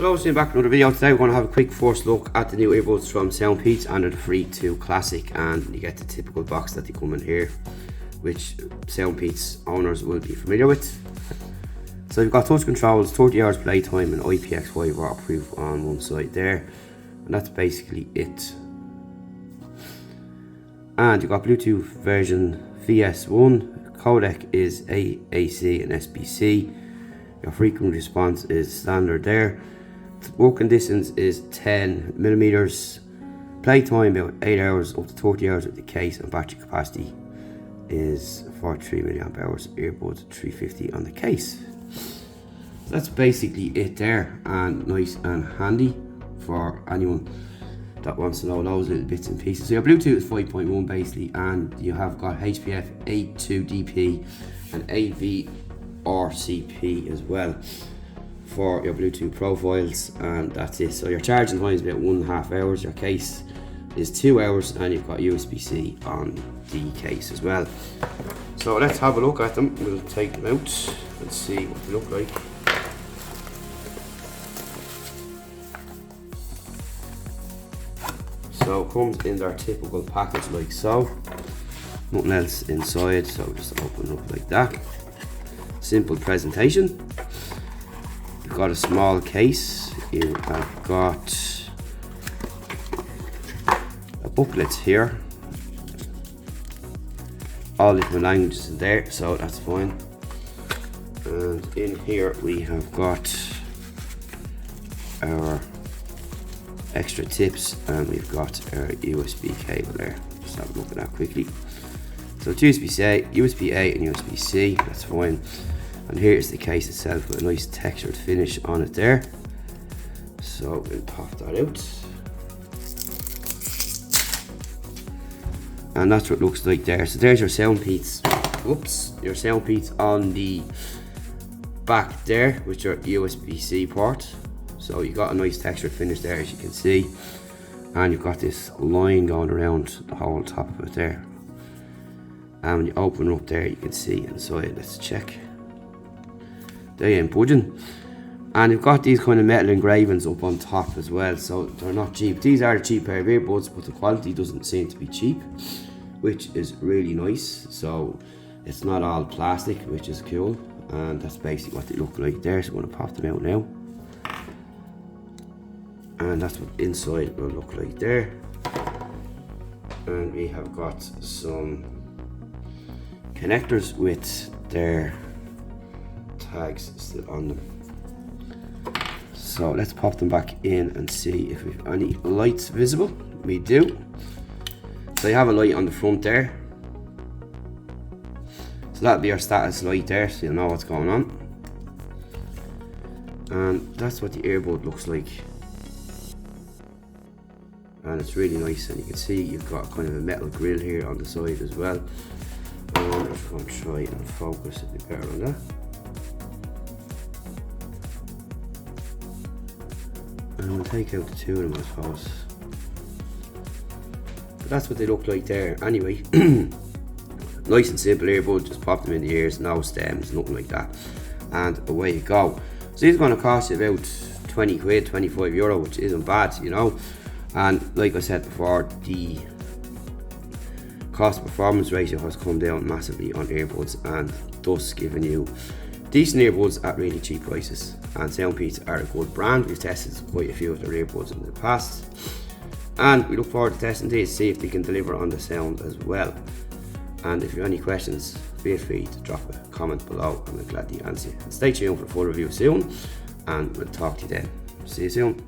Hello, see you back in another video. Today we're going to have a quick first look at the new earbuds from Soundpeats and the Free2 Classic, and you get the typical box that they come in here, which Soundpeats owners will be familiar with. So you've got touch controls, 30 hours playtime and IPX5 waterproof on one side there, and that's basically it. And you've got Bluetooth version VS1, codec is AAC and SBC, your frequency response is standard there. Working distance is 10 millimeters. Playtime about 8 hours up to 30 hours with the case, and battery capacity is 43 milliamp hours. Earbuds 350 on the case. So that's basically it there, and nice and handy for anyone that wants to know those little bits and pieces. So your Bluetooth is 5.1 basically, and you have got HPF 82DP and AV/RCP as well for your Bluetooth profiles, and that's it. So your charging time is about 1.5 hours, your case is 2 hours, and you've got USB-C on the case as well. So let's have a look at them. We'll take them out and see what they look like. So it comes in their typical package like so, nothing else inside, so just open up like that. Simple presentation. You've got a small case, you have got a booklet here, all different languages in there, so that's fine. And in here we have got our extra tips, and we've got our USB cable there. Just have a look at that quickly. So it's USB-A and USB-C, that's fine. And here's the case itself with a nice textured finish on it there. So we'll pop that out. And that's what it looks like there. So there's your Soundpeats. Whoops, your Soundpeats on the back there with your USB-C port. So you got a nice textured finish there, as you can see. And you've got this line going around the whole top of it there. And when you open it up there, you can see inside. Let's check. They ain't budging. And you've got these kind of metal engravings up on top as well, so they're not cheap. These are a cheap pair of earbuds, but the quality doesn't seem to be cheap, which is really nice. So it's not all plastic, which is cool, and that's basically what they look like there. So I'm going to pop them out now, and that's what inside will look like there. And we have got some connectors with their tags still on them. So let's pop them back in and see if we have any lights visible. We do. So you have a light on the front there. So that'll be our status light there, so you'll know what's going on. And that's what the earbud looks like. And it's really nice, and you can see you've got kind of a metal grill here on the side as well. And I'm just going to try and focus a bit better on that. And we'll take out the two of them, I suppose. But that's what they look like there. Anyway, nice and simple earbud, just pop them in the ears, no stems, nothing like that. And away you go. So these are going to cost you about 20 quid, 25 euro, which isn't bad, you know. And like I said before, the cost performance ratio has come down massively on earbuds, and thus giving you decent earbuds at really cheap prices. And Soundpeats are a good brand. We've tested quite a few of their earbuds in the past, and we look forward to testing these, see if they can deliver on the sound as well. And if you have any questions, feel free to drop a comment below, and we'll gladly answer you. And stay tuned for a full review soon, and we'll talk to you then. See you soon.